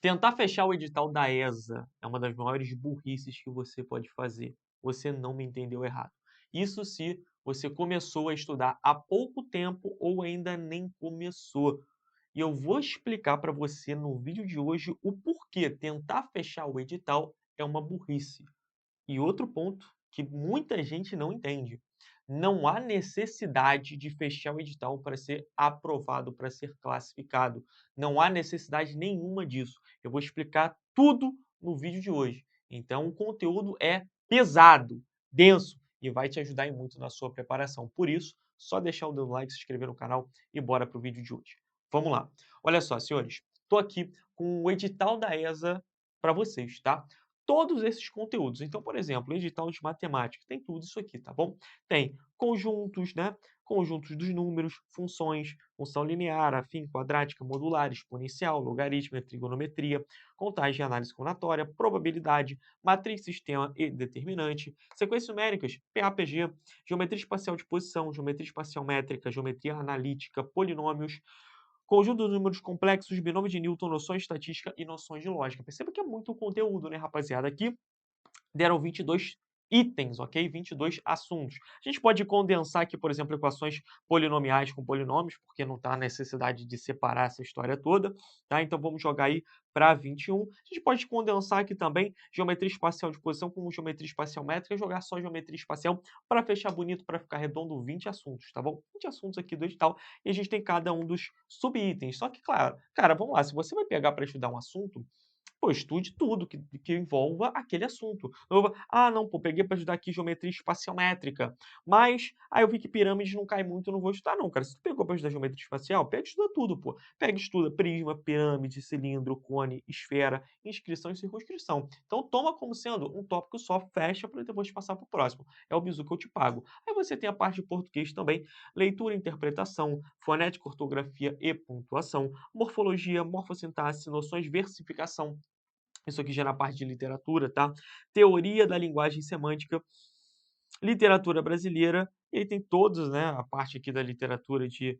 Tentar fechar o edital da ESA é uma das maiores burrices que você pode fazer. Você não me entendeu errado. Isso se você começou a estudar há pouco tempo ou ainda nem começou. E eu vou explicar para você no vídeo de hoje o porquê tentar fechar o edital é uma burrice. E outro ponto que muita gente não entende: não há necessidade de fechar o edital para ser aprovado, para ser classificado. Não há necessidade nenhuma disso. Eu vou explicar tudo no vídeo de hoje. Então, o conteúdo é pesado, denso e vai te ajudar em muito na sua preparação. Por isso, só deixar o dedo no like, se inscrever no canal e bora para o vídeo de hoje. Vamos lá. Olha só, senhores, estou aqui com o edital da ESA para vocês, tá? Todos esses conteúdos. Então, por exemplo, edital de matemática, tem tudo isso aqui, tá bom? Tem conjuntos, né? Conjuntos dos números, funções, função linear, afim, quadrática, modular, exponencial, logaritmo, trigonometria, contagem e análise combinatória, probabilidade, matriz, sistema e determinante, sequências numéricas, PAPG, geometria espacial de posição, geometria espacial métrica, geometria analítica, polinômios, conjunto de números complexos, binômio de Newton, noções de estatística e noções de lógica. Perceba que é muito conteúdo, né, rapaziada? Aqui deram 22 itens, ok? 22 assuntos. A gente pode condensar aqui, por exemplo, equações polinomiais com polinômios, porque não está a necessidade de separar essa história toda, tá? Então vamos jogar aí para 21. A gente pode condensar aqui também geometria espacial de posição com geometria espacial métrica, jogar só geometria espacial para fechar bonito, para ficar redondo, 20 assuntos, tá bom? 20 assuntos aqui do edital e a gente tem cada um dos subitens. Só que, claro, cara, vamos lá, se você vai pegar para estudar um assunto, pô, estude tudo que envolva aquele assunto. Ah, não, pô, peguei para estudar aqui geometria espacial métrica, mas aí eu vi que pirâmides não cai muito, eu não vou estudar não, cara. Se tu pegou para estudar geometria espacial, pega e estuda tudo, pô. Pega e estuda prisma, pirâmide, cilindro, cone, esfera, inscrição e circunscrição. Então toma como sendo um tópico só, fecha para depois passar para o próximo. É o bizu que eu te pago. Aí você tem a parte de português também, leitura e interpretação, fonética, ortografia e pontuação, morfologia, morfossintaxe, noções de versificação, isso aqui já na parte de literatura, tá? Teoria da linguagem semântica, literatura brasileira, e aí tem todos, né, a parte aqui da literatura de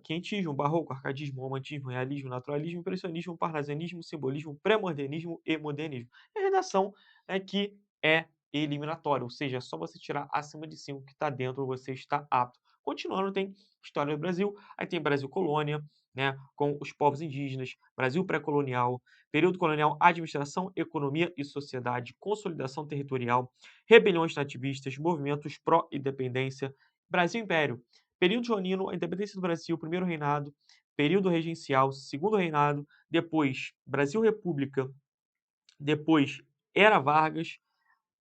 quentismo, barroco, arcadismo, romantismo, realismo, naturalismo, impressionismo, parnasianismo, simbolismo, pré-modernismo e modernismo. E a redação é que é eliminatória, ou seja, é só você tirar acima de 5 que está dentro, você está apto. Continuando, tem História do Brasil, aí tem Brasil Colônia, né, com os povos indígenas, Brasil pré-colonial, período colonial, administração, economia e sociedade, consolidação territorial, rebeliões nativistas, movimentos pró-independência, Brasil Império, período joanino, a independência do Brasil, primeiro reinado, período regencial, segundo reinado, depois Brasil República, depois Era Vargas,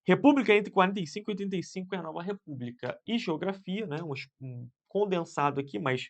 República entre 45 e 85 é a nova república. E geografia, né, um condensado aqui, mas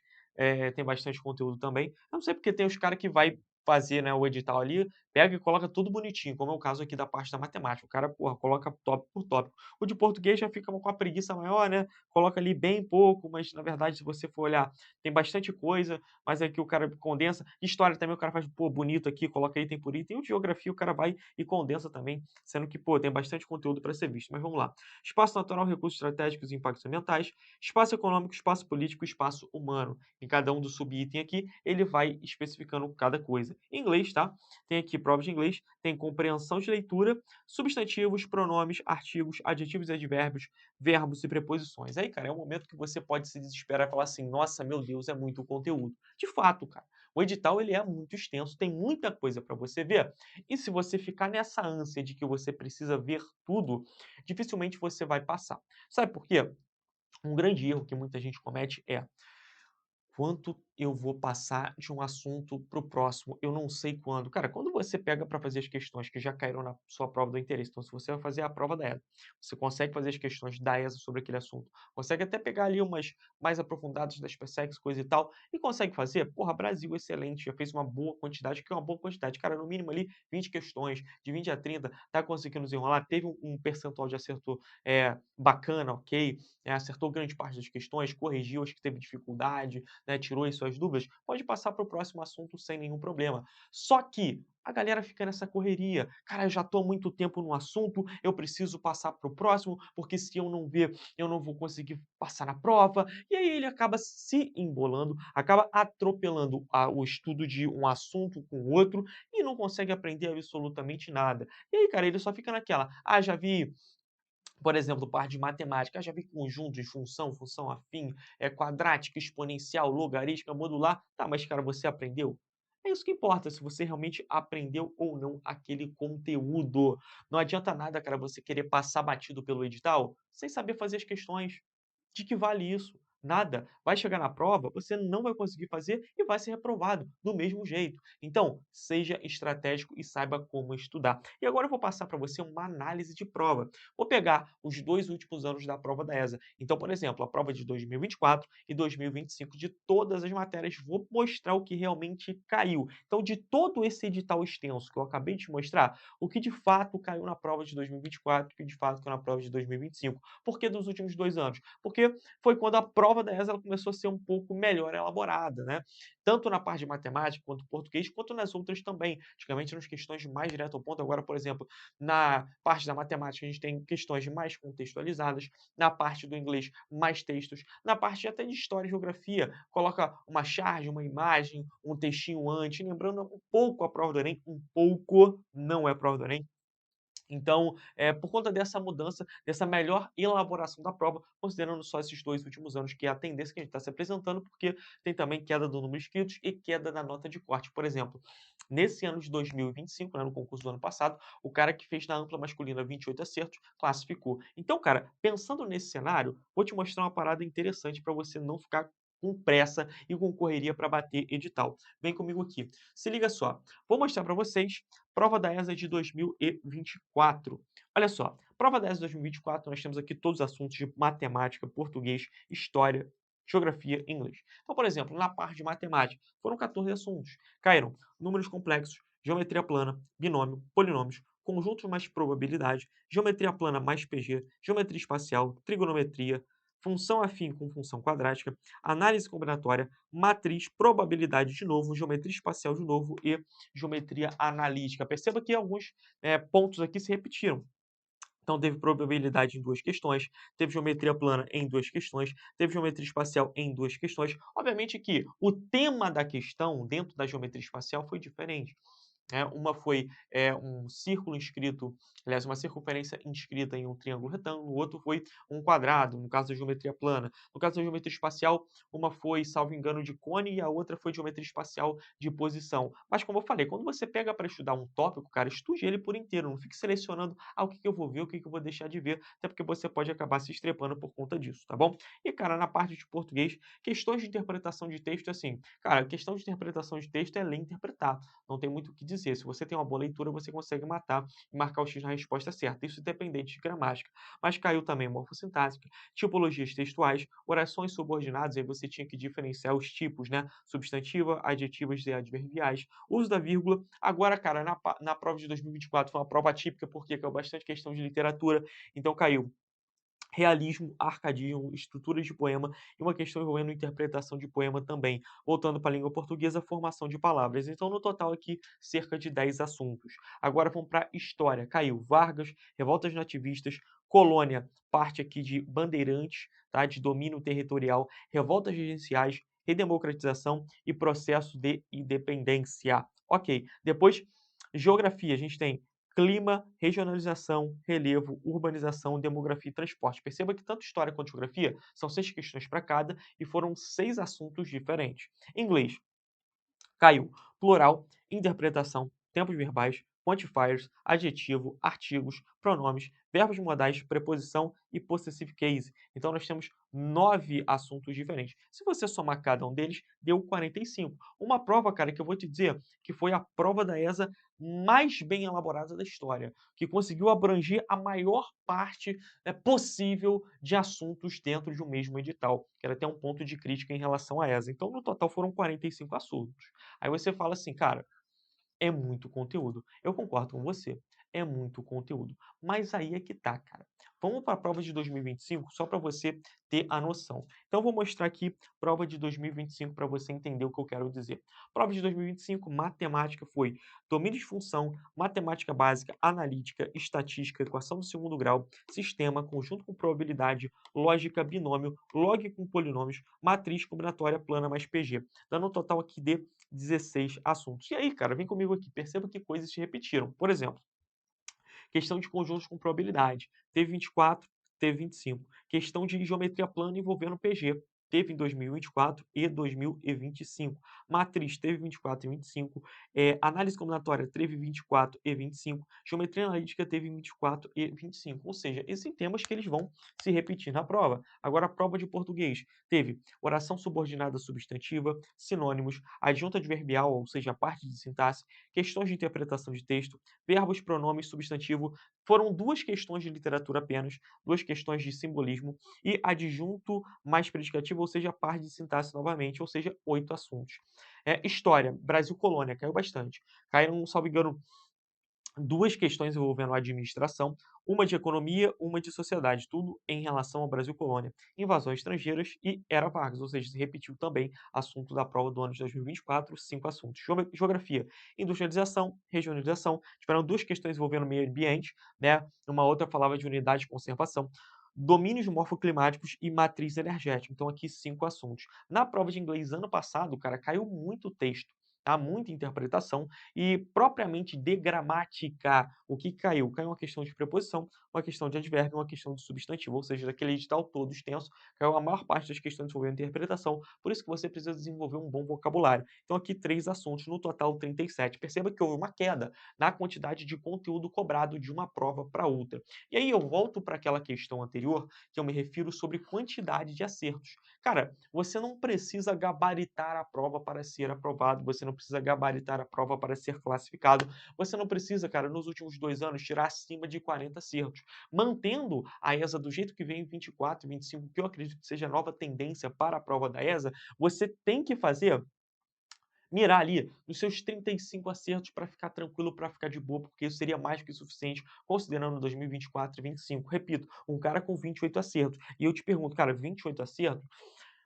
tem bastante conteúdo também. Eu não sei porque tem os caras que vai fazer, né, o edital ali, pega e coloca tudo bonitinho, como é o caso aqui da parte da matemática. O cara, porra, coloca tópico por tópico. O de português já fica com a preguiça maior, né? Coloca ali bem pouco, mas na verdade, se você for olhar, tem bastante coisa, mas aqui o cara condensa. História também o cara faz, pô, bonito aqui, coloca item por item. E o de geografia o cara vai e condensa também, sendo que, pô, tem bastante conteúdo para ser visto. Mas vamos lá. Espaço natural, recursos estratégicos e impactos ambientais, espaço econômico, espaço político, espaço humano. Em cada um do subitem aqui, ele vai especificando cada coisa. Em inglês, tá? Tem aqui provas de inglês, tem compreensão de leitura, substantivos, pronomes, artigos, adjetivos e advérbios, verbos e preposições. Aí, cara, é um momento que você pode se desesperar e falar assim: nossa, meu Deus, é muito conteúdo. De fato, cara, o edital ele é muito extenso, tem muita coisa para você ver. E se você ficar nessa ânsia de que você precisa ver tudo, dificilmente você vai passar. Sabe por quê? Um grande erro que muita gente comete é: quanto eu vou passar de um assunto para o próximo? Eu não sei quando. Cara, quando você pega para fazer as questões que já caíram na sua prova do interesse, então se você vai fazer a prova da ESA, você consegue fazer as questões da ESA sobre aquele assunto, consegue até pegar ali umas mais aprofundadas das PSECs, coisa e tal, e consegue fazer, porra, Brasil, excelente, já fez uma boa quantidade, que é uma boa quantidade, cara, no mínimo ali 20 questões, de 20 a 30, tá conseguindo desenrolar, teve um percentual de acerto bacana, ok, acertou grande parte das questões, corrigiu as que teve dificuldade, né, tirou aí suas dúvidas, pode passar para o próximo assunto sem nenhum problema. Só que A galera fica nessa correria. Cara, eu já estou há muito tempo no assunto, eu preciso passar para o próximo, porque se eu não ver, eu não vou conseguir passar na prova. E aí ele acaba se embolando, acaba atropelando o estudo de um assunto com o outro e não consegue aprender absolutamente nada. E aí, cara, ele só fica naquela: "Ah, já vi, por exemplo, parte de matemática, já vi conjuntos, função, função afim, quadrática, exponencial, logarítmica, modular. Tá, mas cara, você aprendeu? É isso que importa, se você realmente aprendeu ou não aquele conteúdo. Não adianta nada, cara, você querer passar batido pelo edital sem saber fazer as questões. De que vale isso? Nada. Vai chegar na prova, você não vai conseguir fazer e vai ser reprovado do mesmo jeito. Então, seja estratégico e saiba como estudar. E agora eu vou passar para você uma análise de prova. Vou pegar os 2 últimos anos da prova da ESA. Então, por exemplo, a prova de 2024 e 2025 de todas as matérias, vou mostrar o que realmente caiu. Então, de todo esse edital extenso que eu acabei de te mostrar, o que de fato caiu na prova de 2024, o que de fato caiu na prova de 2025. Por que dos últimos 2 anos? Porque foi quando a prova da ESA ela começou a ser um pouco melhor elaborada, né? Tanto na parte de matemática, quanto português, quanto nas outras também. Antigamente eram questões mais direto ao ponto, agora, por exemplo, na parte da matemática a gente tem questões mais contextualizadas, na parte do inglês mais textos, na parte até de história e geografia, coloca uma charge, uma imagem, um textinho antes, lembrando um pouco a prova do Enem, um pouco, não é a prova do Enem, então, por conta dessa mudança, dessa melhor elaboração da prova, considerando só esses 2 últimos anos, que é a tendência que a gente está se apresentando, porque tem também queda do número de inscritos e queda da nota de corte. Por exemplo, nesse ano de 2025, né, no concurso do ano passado, o cara que fez na ampla masculina 28 acertos, classificou. Então, cara, pensando nesse cenário, vou te mostrar uma parada interessante para você não ficar com pressa e com correria para bater edital. Vem comigo aqui. Se liga só, vou mostrar para vocês prova da ESA de 2024. Olha só, prova da ESA 2024, nós temos aqui todos os assuntos de matemática, português, história, geografia e inglês. Então, por exemplo, na parte de matemática, foram 14 assuntos. Caíram números complexos, geometria plana, binômio, polinômios, conjuntos mais probabilidade, geometria plana mais PG, geometria espacial, trigonometria, função afim com função quadrática, análise combinatória, matriz, probabilidade de novo, geometria espacial de novo e geometria analítica. Perceba que alguns pontos aqui se repetiram. Então, teve probabilidade em 2 questões, teve geometria plana em 2 questões, teve geometria espacial em 2 questões. Obviamente que o tema da questão dentro da geometria espacial foi diferente. Uma foi um círculo inscrito, aliás, uma circunferência inscrita em um triângulo retângulo, o outro foi um quadrado, no caso da geometria plana. No caso da geometria espacial, uma foi, salvo engano, de cone e a outra foi de geometria espacial de posição. Mas, como eu falei, quando você pega para estudar um tópico, cara, estude ele por inteiro, não fique selecionando o que que eu vou ver, o que que eu vou deixar de ver, até porque você pode acabar se estrepando por conta disso, tá bom? E, cara, na parte de português, questões de interpretação de texto, assim, cara, questão de interpretação de texto é ler e interpretar, não tem muito o que dizer. Se você tem uma boa leitura, você consegue matar e marcar o X na resposta certa. Isso independente de gramática. Mas caiu também morfossintática, tipologias textuais, orações subordinadas, aí você tinha que diferenciar os tipos, né? Substantiva, adjetivas e adverbiais. Uso da vírgula. Agora, cara, na prova de 2024 foi uma prova típica, porque caiu bastante questão de literatura, então caiu realismo, arcadismo, estruturas de poema e uma questão envolvendo interpretação de poema também. Voltando para a língua portuguesa, formação de palavras. Então, no total aqui, cerca de 10 assuntos. Agora vamos para história. Caiu Vargas, revoltas nativistas, colônia, parte aqui de bandeirantes, tá? De domínio territorial, revoltas regenciais, redemocratização e processo de independência. Ok. Depois, geografia. A gente tem clima, regionalização, relevo, urbanização, demografia e transporte. Perceba que tanto história quanto geografia são 6 questões para cada e foram 6 assuntos diferentes. Inglês, caiu plural, interpretação, tempos verbais, quantifiers, adjetivo, artigos, pronomes, verbos modais, preposição e possessive case. Então nós temos 9 assuntos diferentes. Se você somar cada um deles, deu 45. Uma prova, cara, que eu vou te dizer que foi a prova da ESA mais bem elaborada da história, que conseguiu abranger a maior parte possível de assuntos dentro de um mesmo edital, que era até um ponto de crítica em relação à ESA. Então, no total, foram 45 assuntos. Aí você fala assim, cara, É muito conteúdo. Eu concordo com você, é muito conteúdo. Mas aí é que tá, cara. Vamos para a prova de 2025, só para você ter a noção. Então, eu vou mostrar aqui prova de 2025 para você entender o que eu quero dizer. Prova de 2025, matemática foi domínio de função, matemática básica, analítica, estatística, equação do segundo grau, sistema, conjunto com probabilidade, lógica, binômio, log com polinômios, matriz combinatória plana mais PG, dando um total aqui de 16 assuntos. E aí, cara, vem comigo aqui, perceba que coisas se repetiram. Por exemplo, questão de conjuntos com probabilidade, teve 24, teve 25. Questão de geometria plana envolvendo PG, teve em 2024 e 2025. Matriz teve 24 e 25. Análise combinatória teve 24 e 25. Geometria analítica teve 24 e 25. Ou seja, existem temas que eles vão se repetir na prova. Agora, a prova de português teve oração subordinada substantiva, sinônimos, adjunta adverbial, ou seja, a parte de sintaxe, questões de interpretação de texto, verbos, pronomes, substantivo. Foram duas questões de literatura apenas, duas questões de simbolismo e adjunto mais predicativo, ou seja, par de sintaxe novamente, ou seja, 8 assuntos. História, Brasil colônia, caiu bastante. Caíram, salvo engano, duas questões envolvendo a administração, uma de economia, uma de sociedade, tudo em relação ao Brasil colônia, invasões estrangeiras e era Vargas, ou seja, se repetiu também assunto da prova do ano de 2024, 5 assuntos. Geografia, industrialização, regionalização, tiveram duas questões envolvendo meio ambiente, né? Uma outra falava de unidade de conservação, domínios morfoclimáticos e matriz energética. Então aqui 5 assuntos. Na prova de inglês ano passado, cara, caiu muito texto. Tá? Muita interpretação e propriamente de gramática. O que caiu? Caiu uma questão de preposição, uma questão de advérbio, uma questão de substantivo, ou seja, daquele edital todo extenso, caiu a maior parte das questões envolvendo interpretação, por isso que você precisa desenvolver um bom vocabulário. Então aqui 3 assuntos, no total 37. Perceba que houve uma queda na quantidade de conteúdo cobrado de uma prova para outra. E aí eu volto para aquela questão anterior, que eu me refiro sobre quantidade de acertos. Cara, você não precisa gabaritar a prova para ser aprovado, você não precisa gabaritar a prova para ser classificado, você não precisa, cara, nos últimos 2 anos, tirar acima de 40 acertos. Mantendo a ESA do jeito que vem em 24 e 25, que eu acredito que seja a nova tendência para a prova da ESA, você tem que mirar ali nos seus 35 acertos para ficar tranquilo, para ficar de boa, porque isso seria mais que suficiente, considerando 2024 e 2025. Repito, um cara com 28 acertos. E eu te pergunto, cara, 28 acertos?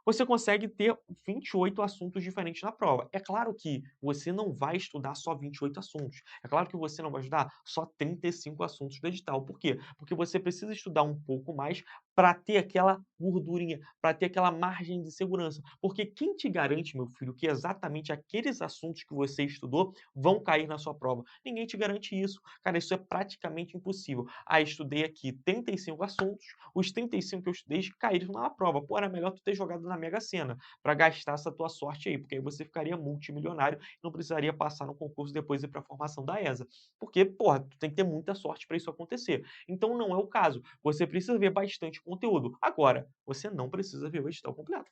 Você consegue ter 28 assuntos diferentes na prova. É claro que você não vai estudar só 28 assuntos. É claro que você não vai estudar só 35 assuntos do edital. Por quê? Porque você precisa estudar um pouco mais para ter aquela gordurinha, para ter aquela margem de segurança. Porque quem te garante, meu filho, que exatamente aqueles assuntos que você estudou vão cair na sua prova? Ninguém te garante isso. Cara, isso é praticamente impossível. Ah, estudei aqui 35 assuntos, os 35 que eu estudei caíram na prova. Pô, era melhor tu ter jogado na Mega Sena para gastar essa tua sorte aí, porque aí você ficaria multimilionário e não precisaria passar no concurso depois ir para a formação da ESA. Porque, porra, tu tem que ter muita sorte para isso acontecer. Então não é o caso. Você precisa ver bastante conteúdo. Agora, você não precisa ver o edital completo.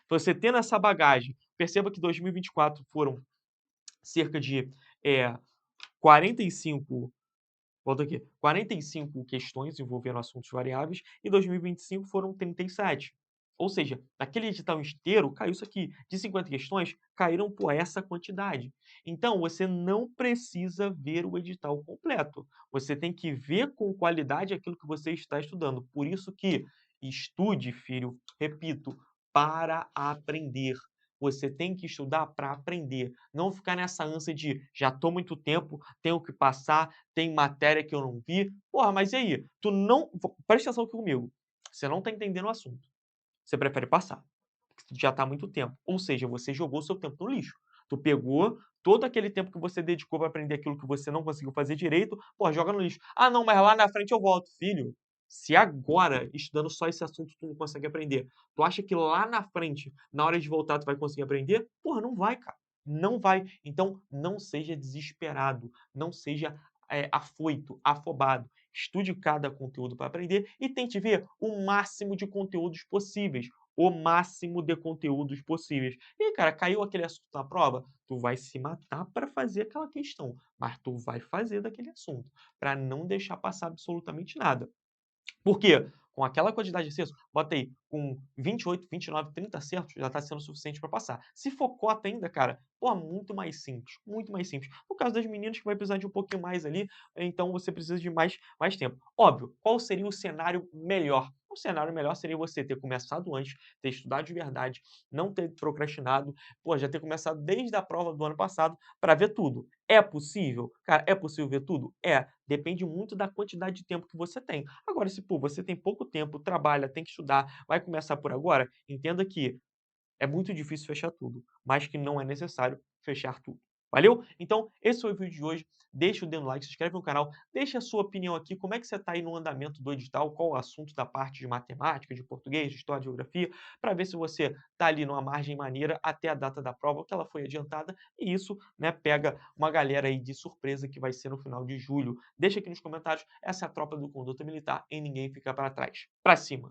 Você tendo essa bagagem, perceba que 2024 foram cerca de 45. Volta aqui. 45 questões envolvendo assuntos variáveis e 2025 foram 37. Ou seja, daquele edital inteiro caiu isso aqui. De 50 questões, caíram por essa quantidade. Então, você não precisa ver o edital completo. Você tem que ver com qualidade aquilo que você está estudando. Por isso que estude, filho, repito, para aprender. Você tem que estudar para aprender. Não ficar nessa ânsia de já estou muito tempo, tenho que passar, tem matéria que eu não vi. Porra, mas e aí? Tu não. Presta atenção aqui comigo. Você não está entendendo o assunto. Você prefere passar. Porque já está há muito tempo. Ou seja, você jogou seu tempo no lixo. Tu pegou todo aquele tempo que você dedicou para aprender aquilo que você não conseguiu fazer direito, pô, joga no lixo. Ah, não, mas lá na frente eu volto. Filho, se agora, estudando só esse assunto, tu não consegue aprender, tu acha que lá na frente, na hora de voltar, tu vai conseguir aprender? Porra, não vai, cara. Não vai. Então, não seja desesperado. Não seja afoito, afobado. Estude cada conteúdo para aprender e tente ver o máximo de conteúdos possíveis. O máximo de conteúdos possíveis. E aí, cara, caiu aquele assunto na prova? Tu vai se matar para fazer aquela questão, mas tu vai fazer daquele assunto, para não deixar passar absolutamente nada. Por quê? Com aquela quantidade de acertos, bota aí, com 28, 29, 30 acertos, já está sendo suficiente para passar. Se for cota ainda, cara, pô, muito mais simples, muito mais simples. No caso das meninas, que vai precisar de um pouquinho mais ali, então você precisa de mais tempo. Óbvio, qual seria o cenário melhor? O cenário melhor seria você ter começado antes, ter estudado de verdade, não ter procrastinado, pô, já ter começado desde a prova do ano passado para ver tudo. É possível? Cara, é possível ver tudo? É. Depende muito da quantidade de tempo que você tem. Agora, se, pô, você tem pouco tempo, trabalha, tem que estudar, vai começar por agora, entenda que é muito difícil fechar tudo, mas que não é necessário fechar tudo. Valeu? Então, esse foi o vídeo de hoje. Deixa o dedo no like, se inscreve no canal, deixa a sua opinião aqui, como é que você está aí no andamento do edital, qual o assunto da parte de matemática, de português, de história, de geografia, para ver se você está ali numa margem maneira até a data da prova, que ela foi adiantada, e isso, né, pega uma galera aí de surpresa que vai ser no final de julho. Deixa aqui nos comentários, essa é a tropa do Conduta Militar e ninguém fica para trás. Para cima!